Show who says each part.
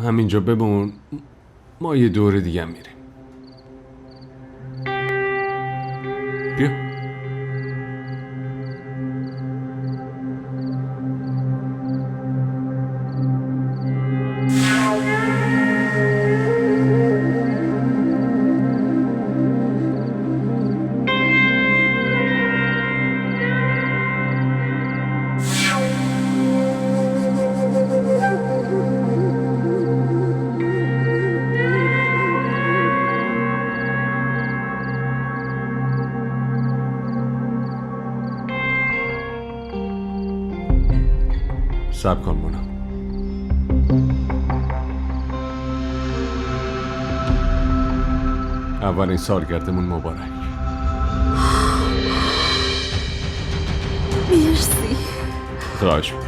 Speaker 1: همینجا بمون، ما یه دور دیگه هم میریم. بیا. صبر کن مونا. اولین سالگردمون مبارک.
Speaker 2: مرسی.
Speaker 1: خواهش می‌کنم.